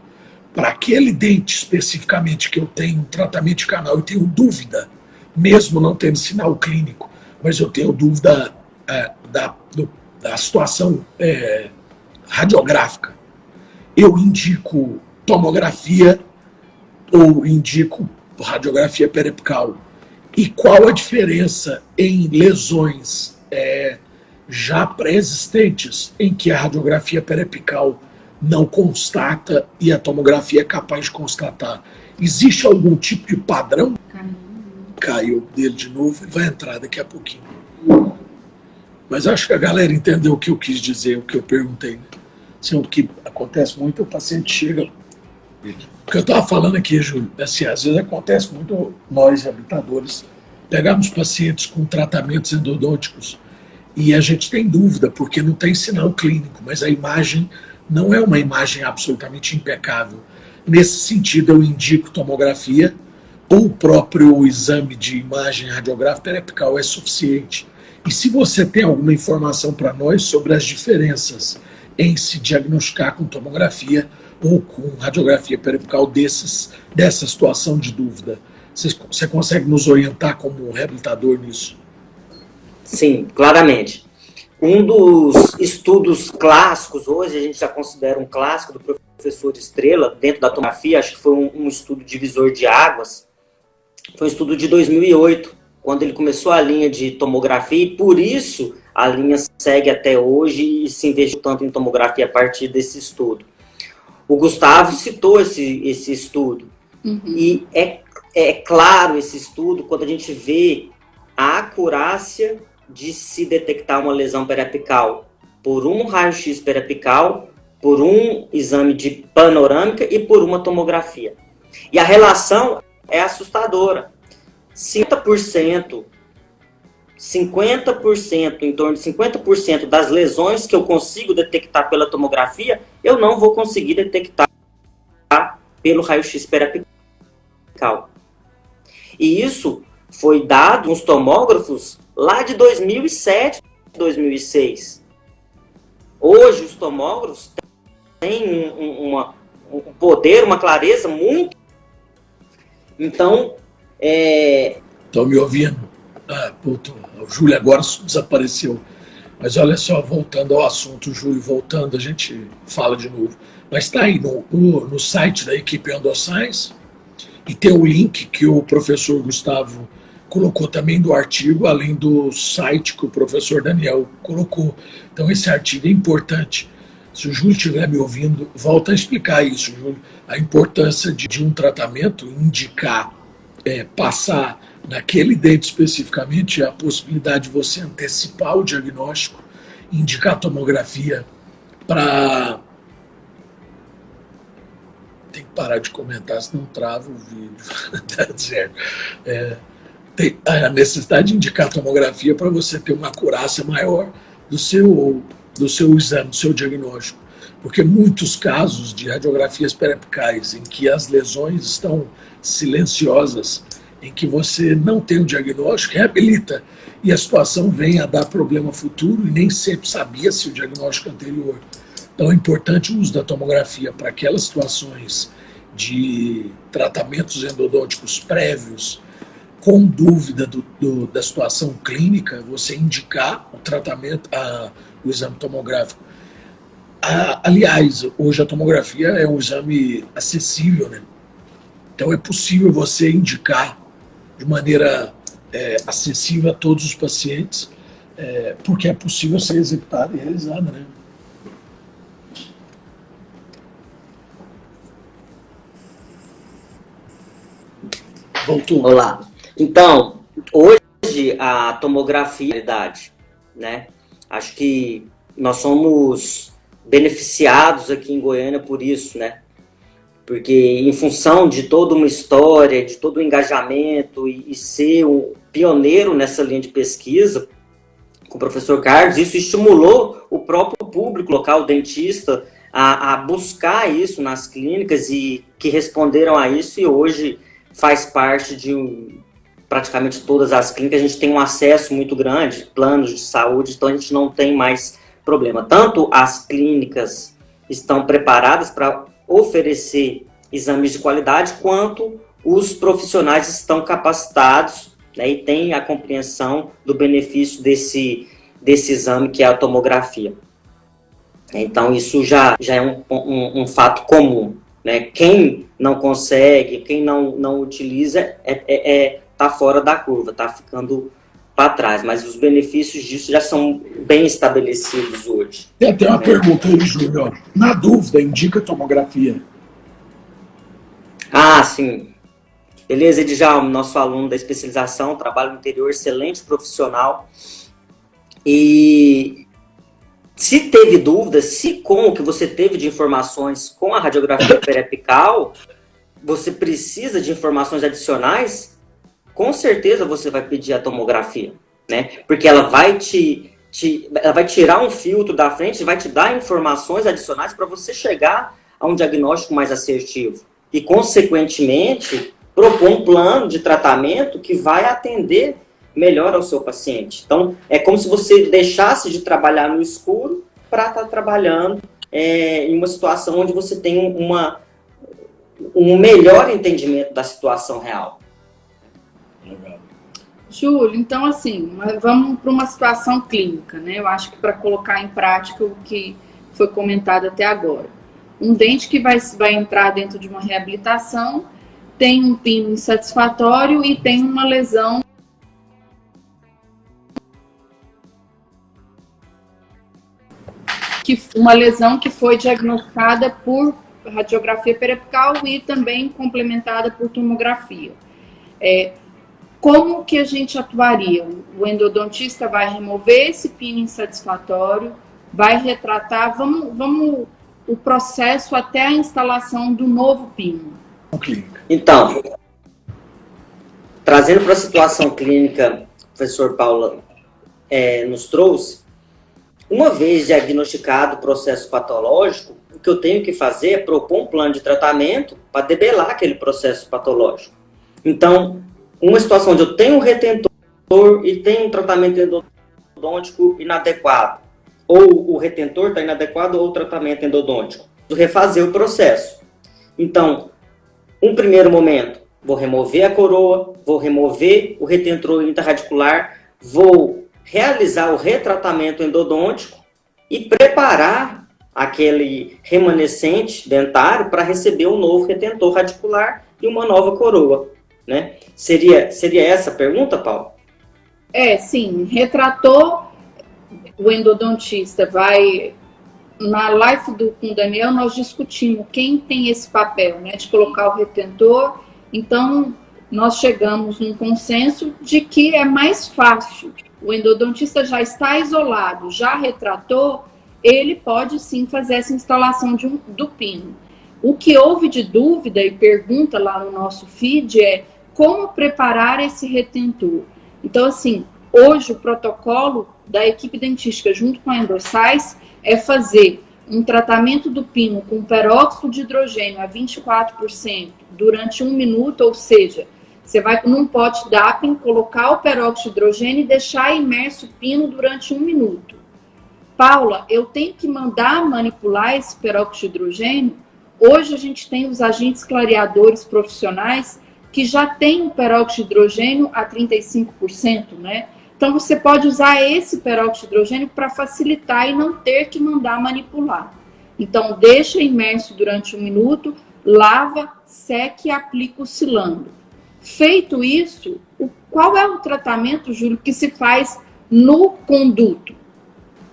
para aquele dente especificamente que eu tenho um tratamento de canal e tenho dúvida, mesmo não tendo sinal clínico, mas eu tenho dúvida da situação radiográfica, eu indico tomografia ou indico radiografia periapical. E qual a diferença em lesões já pré-existentes em que a radiografia periapical não constata e a tomografia é capaz de constatar? Existe algum tipo de padrão? Caiu dele de novo, ele vai entrar daqui a pouquinho. Mas acho que a galera entendeu o que eu quis dizer, o que eu perguntei. Né? Assim, o que acontece muito, o paciente chega... O que eu estava falando aqui, Júlio, assim, às vezes acontece muito nós, reabilitadores, pegamos pacientes com tratamentos endodônticos e a gente tem dúvida, porque não tem sinal clínico, mas a imagem não é uma imagem absolutamente impecável. Nesse sentido, eu indico tomografia ou o próprio exame de imagem radiográfica periapical é suficiente. E se você tem alguma informação para nós sobre as diferenças em se diagnosticar com tomografia ou com radiografia periapical dessa situação de dúvida, você consegue nos orientar como reabilitador nisso? Sim, claramente. Um dos estudos clássicos, hoje a gente já considera um clássico do professor Estrela, dentro da tomografia, acho que foi um estudo divisor de águas, foi um estudo de 2008, quando ele começou a linha de tomografia, e por isso a linha segue até hoje e se investiu tanto em tomografia a partir desse estudo. O Gustavo citou esse estudo, e é claro esse estudo quando a gente vê a acurácia de se detectar uma lesão periapical por um raio-x periapical, por um exame de panorâmica e por uma tomografia. E a relação é assustadora. 50%, em torno de 50% das lesões que eu consigo detectar pela tomografia, eu não vou conseguir detectar pelo raio-x periapical. E isso foi dado nos tomógrafos lá de 2007, 2006. Hoje os tomógrafos têm um poder, uma clareza muito... Então, Estão me ouvindo? O Júlio agora desapareceu. Mas olha só, voltando ao assunto, Júlio, voltando, a gente fala de novo. Mas está aí no site da equipe Endoscience, e tem o link que o professor Gustavo colocou também do artigo, além do site que o professor Daniel colocou. Então esse artigo é importante. Se o Júlio estiver me ouvindo, volta a explicar isso, Júlio. A importância de um tratamento, indicar, passar naquele dente especificamente, a possibilidade de você antecipar o diagnóstico, indicar tomografia para... Tem que parar de comentar, senão trava o vídeo. Tá certo. Tem a necessidade de indicar tomografia para você ter uma acurácia maior do seu exame, do seu diagnóstico. Porque muitos casos de radiografias periapicais em que as lesões estão silenciosas, em que você não tem o diagnóstico, reabilita, e a situação vem a dar problema futuro e nem sempre sabia se o diagnóstico anterior. Então é importante o uso da tomografia para aquelas situações de tratamentos endodônticos prévios, com dúvida da situação clínica, você indicar o tratamento, o exame tomográfico. Aliás, hoje a tomografia é um exame acessível, né? Então é possível você indicar de maneira acessível a todos os pacientes, porque é possível ser executada e realizada, né? Voltou. Olá. Então, hoje a tomografia, né? Acho que nós somos beneficiados aqui em Goiânia por isso, né? Porque em função de toda uma história, de todo o engajamento e ser um pioneiro nessa linha de pesquisa com o professor Carlos, isso estimulou o próprio público local, o dentista, a buscar isso nas clínicas e que responderam a isso, e hoje faz parte de praticamente todas as clínicas. A gente tem um acesso muito grande, planos de saúde, então a gente não tem mais problema. Tanto as clínicas estão preparadas para oferecer exames de qualidade, quanto os profissionais estão capacitados, né, e têm a compreensão do benefício desse exame, que é a tomografia. Então isso já é um fato comum, né? Quem não consegue, quem não utiliza, tá fora da curva, tá ficando para trás, mas os benefícios disso já são bem estabelecidos hoje. Tem até uma pergunta aí, Júlio. Na dúvida, indica tomografia. Sim. Beleza, Edjalmo, nosso aluno da especialização, trabalho no interior, excelente profissional. E se teve dúvidas, se com o que você teve de informações com a radiografia periapical, você precisa de informações adicionais, com certeza você vai pedir a tomografia, né? Porque ela vai ela vai tirar um filtro da frente, vai te dar informações adicionais para você chegar a um diagnóstico mais assertivo. E, consequentemente, propor um plano de tratamento que vai atender melhor ao seu paciente. Então, é como se você deixasse de trabalhar no escuro para estar trabalhando em uma situação onde você tem um melhor entendimento da situação real. Legal. Júlio, então assim, vamos para uma situação clínica, né? Eu acho que para colocar em prática o que foi comentado até agora. Um dente que vai entrar dentro de uma reabilitação, tem um pino insatisfatório e tem uma lesão que foi diagnosticada por radiografia periapical e também complementada por tomografia. Como que a gente atuaria? O endodontista vai remover esse pino insatisfatório, vai retratar, vamos o processo até a instalação do novo pino. Então, trazendo para a situação clínica, o professor Paulo nos trouxe, uma vez diagnosticado o processo patológico, o que eu tenho que fazer é propor um plano de tratamento para debelar aquele processo patológico. Então, uma situação onde eu tenho um retentor e tenho um tratamento endodôntico inadequado, ou o retentor está inadequado ou o tratamento endodôntico, refazer o processo. Então, um primeiro momento, vou remover a coroa, vou remover o retentor intraradicular, vou realizar o retratamento endodôntico e preparar aquele remanescente dentário para receber um novo retentor radicular e uma nova coroa, né? Seria essa a pergunta, Paulo? Sim. Retratou, o endodontista vai... Na live com o Daniel, nós discutimos quem tem esse papel, né, de colocar o retentor. Então, nós chegamos num consenso de que é mais fácil. O endodontista já está isolado, já retratou, ele pode sim fazer essa instalação do pino. O que houve de dúvida e pergunta lá no nosso feed é como preparar esse retentor. Então, assim, hoje o protocolo da equipe dentística junto com a Endossize é fazer um tratamento do pino com peróxido de hidrogênio a 24% durante 1 minuto, ou seja, você vai num pote DAPIN, colocar o peróxido de hidrogênio e deixar imerso o pino durante 1 minuto. Paula, eu tenho que mandar manipular esse peróxido de hidrogênio? Hoje a gente tem os agentes clareadores profissionais que já tem o peróxido de hidrogênio a 35%, né? Então você pode usar esse peróxido de hidrogênio para facilitar e não ter que mandar manipular. Então deixa imerso durante 1 minuto, lava, seca e aplica oscilando. Feito isso, qual é o tratamento, Júlio, que se faz no conduto?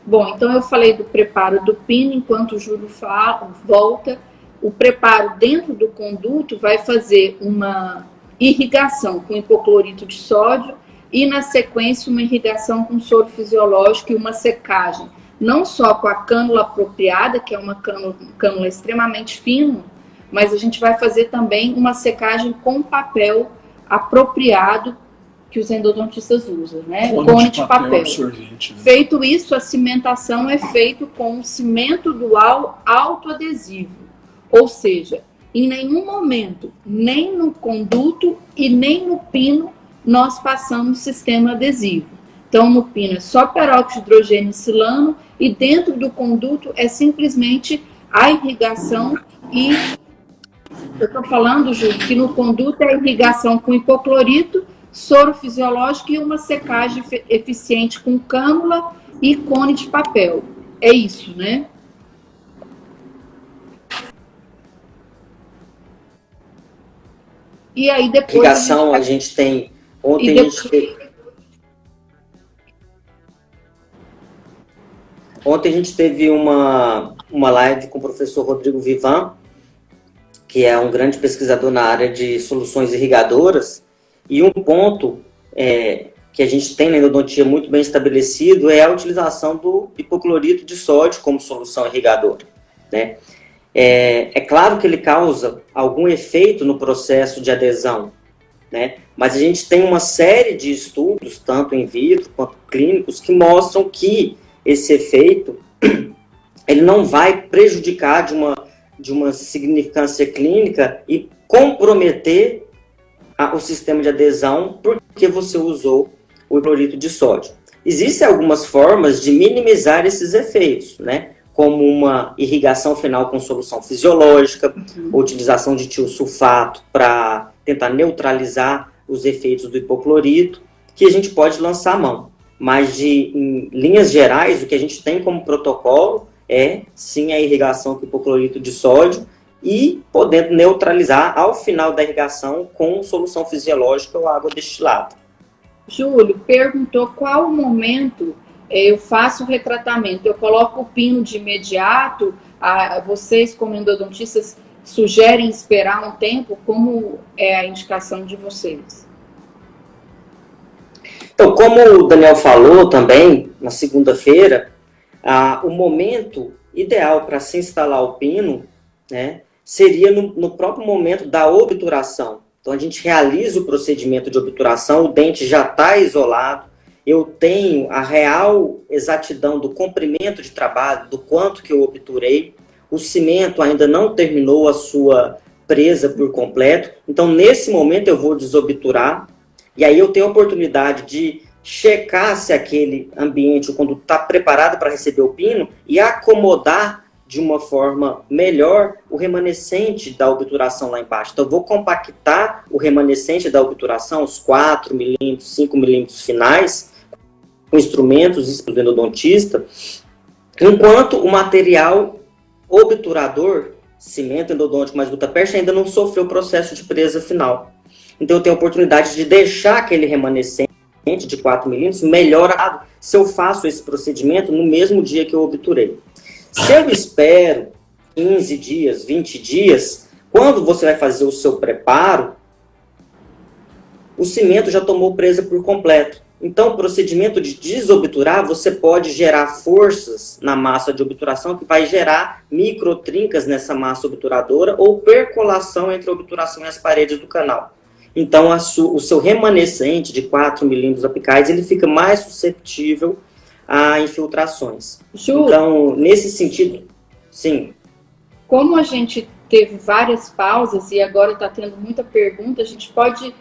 Bom, então eu falei do preparo do pino, enquanto o Júlio volta. O preparo dentro do conduto vai fazer uma irrigação com hipoclorito de sódio e, na sequência, uma irrigação com soro fisiológico e uma secagem. Não só com a cânula apropriada, que é uma cânula extremamente fina, mas a gente vai fazer também uma secagem com papel apropriado que os endodontistas usam, né? Cone de papel. Absorvente, né? Feito isso, a cimentação é feita com um cimento dual autoadesivo. Ou seja, em nenhum momento, nem no conduto e nem no pino, nós passamos sistema adesivo. Então, no pino é só peróxido de hidrogênio e silano e dentro do conduto é simplesmente a irrigação e... Eu estou falando, Júlio, que no conduto é a irrigação com hipoclorito, soro fisiológico e uma secagem eficiente com cânula e cone de papel. É isso, né? E aí depois... Irrigação a gente tem... Ontem a gente teve uma live com o professor Rodrigo Vivan, que é um grande pesquisador na área de soluções irrigadoras, e um ponto que a gente tem na endodontia muito bem estabelecido é a utilização do hipoclorito de sódio como solução irrigadora, né? É claro que ele causa algum efeito no processo de adesão, né? Mas a gente tem uma série de estudos, tanto in vitro quanto clínicos, que mostram que esse efeito ele não vai prejudicar de uma significância clínica e comprometer o sistema de adesão porque você usou o hipoclorito de sódio. Existem algumas formas de minimizar esses efeitos, né? Como uma irrigação final com solução fisiológica, utilização de tiosulfato para tentar neutralizar os efeitos do hipoclorito, que a gente pode lançar a mão. Mas, em linhas gerais, o que a gente tem como protocolo é, sim, a irrigação com hipoclorito de sódio e podendo neutralizar ao final da irrigação com solução fisiológica ou água destilada. Júlio perguntou qual o momento eu faço o retratamento. Eu coloco o pino de imediato? Vocês, como endodontistas, sugerem esperar um tempo? Como é a indicação de vocês? Então, como o Daniel falou também, na segunda-feira, o momento ideal para se instalar o pino, né, seria no próprio momento da obturação. Então, a gente realiza o procedimento de obturação, o dente já está isolado, eu tenho a real exatidão do comprimento de trabalho, do quanto que eu obturei, o cimento ainda não terminou a sua presa por completo, então, nesse momento, eu vou desobturar, e aí eu tenho a oportunidade de checar se aquele ambiente, o conduto está preparado para receber o pino e acomodar de uma forma melhor o remanescente da obturação lá embaixo. Então, eu vou compactar o remanescente da obturação, os 4 milímetros, 5 milímetros finais, com instrumentos do endodontista, enquanto o material obturador, cimento endodôntico mais gutapercha, ainda não sofreu o processo de presa final. Então, eu tenho a oportunidade de deixar aquele remanescente de 4 milímetros melhorado se eu faço esse procedimento no mesmo dia que eu obturei. Se eu espero 15 dias, 20 dias, quando você vai fazer o seu preparo, o cimento já tomou presa por completo. Então, o procedimento de desobturar, você pode gerar forças na massa de obturação que vai gerar microtrincas nessa massa obturadora ou percolação entre a obturação e as paredes do canal. Então, o seu remanescente de 4 milímetros apicais, ele fica mais suscetível a infiltrações. Ju, então, nesse sentido, sim. Como a gente teve várias pausas e agora está tendo muita pergunta, a gente pode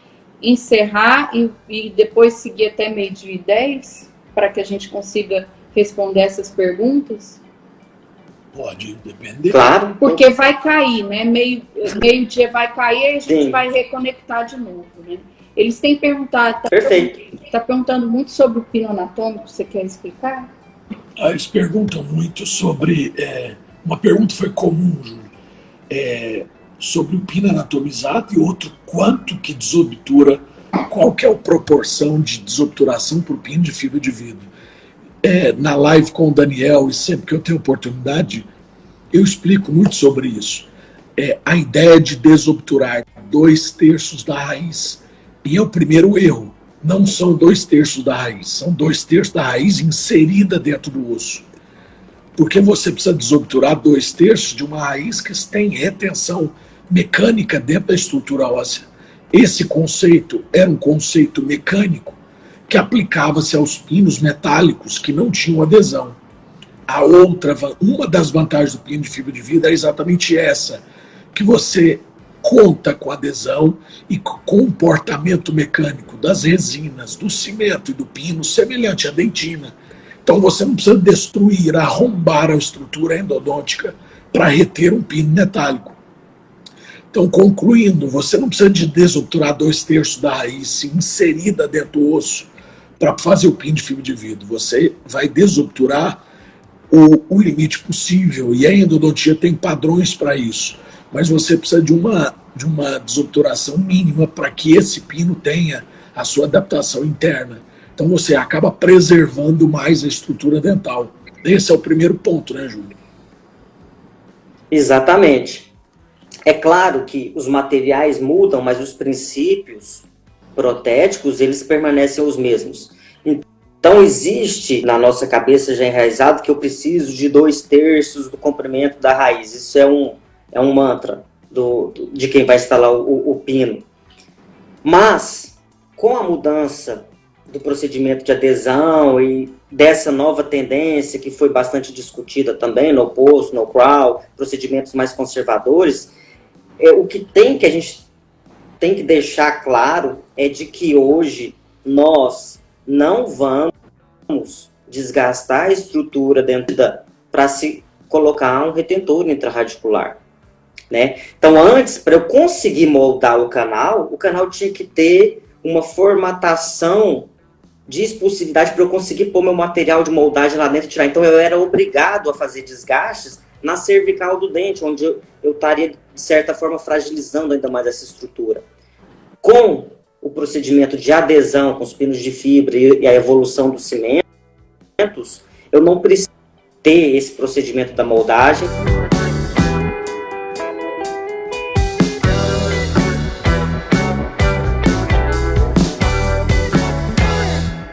encerrar e depois seguir até 12h10 para que a gente consiga responder essas perguntas? Pode depender. Claro. Porque vai cair, né? Meio-dia vai cair e a gente vai reconectar de novo, né? Eles têm perguntado... Perfeito. Está perguntando muito sobre o pino anatômico, você quer explicar? Eles perguntam muito sobre... uma pergunta foi comum, Júlio, sobre o pino anatomizado e outro, quanto que desobtura, qual que é a proporção de desobturação por pino de fibra de vidro. Na live com o Daniel, e sempre que eu tenho oportunidade, eu explico muito sobre isso. A ideia de desobturar 2/3 da raiz. E é o primeiro erro. Não são 2/3 da raiz, são 2/3 da raiz inserida dentro do osso. Porque você precisa desobturar 2/3 de uma raiz que tem retenção mecânica dentro da estrutura óssea. Esse conceito era um conceito mecânico que aplicava-se aos pinos metálicos que não tinham adesão. Uma das vantagens do pino de fibra de vidro é exatamente essa, que você conta com adesão e com comportamento mecânico das resinas, do cimento e do pino, semelhante à dentina. Então você não precisa destruir, arrombar a estrutura endodôntica para reter um pino metálico. Então, concluindo, você não precisa de desobturar 2/3 da raiz inserida dentro do osso para fazer o pino de fibra de vidro. Você vai desobturar o limite possível, e a endodontia tem padrões para isso. Mas você precisa de uma desobturação mínima para que esse pino tenha a sua adaptação interna. Então você acaba preservando mais a estrutura dental. Esse é o primeiro ponto, né, Júlio? Exatamente. É claro que os materiais mudam, mas os princípios protéticos, eles permanecem os mesmos. Então, existe na nossa cabeça já enraizado que eu preciso de 2/3 do comprimento da raiz. Isso é um mantra de quem vai instalar o pino. Mas, com a mudança do procedimento de adesão e dessa nova tendência que foi bastante discutida também no post, no crawl, procedimentos mais conservadores, o que a gente tem que deixar claro é de que hoje nós não vamos desgastar a estrutura dentro para se colocar um retentor intrarradicular, né? Então, antes, para eu conseguir moldar o canal tinha que ter uma formatação de expulsividade para eu conseguir pôr meu material de moldagem lá dentro e tirar. Então, eu era obrigado a fazer desgastes na cervical do dente, onde eu estaria, de certa forma, fragilizando ainda mais essa estrutura. Com o procedimento de adesão com os pinos de fibra e a evolução dos cimentos, eu não preciso ter esse procedimento da moldagem.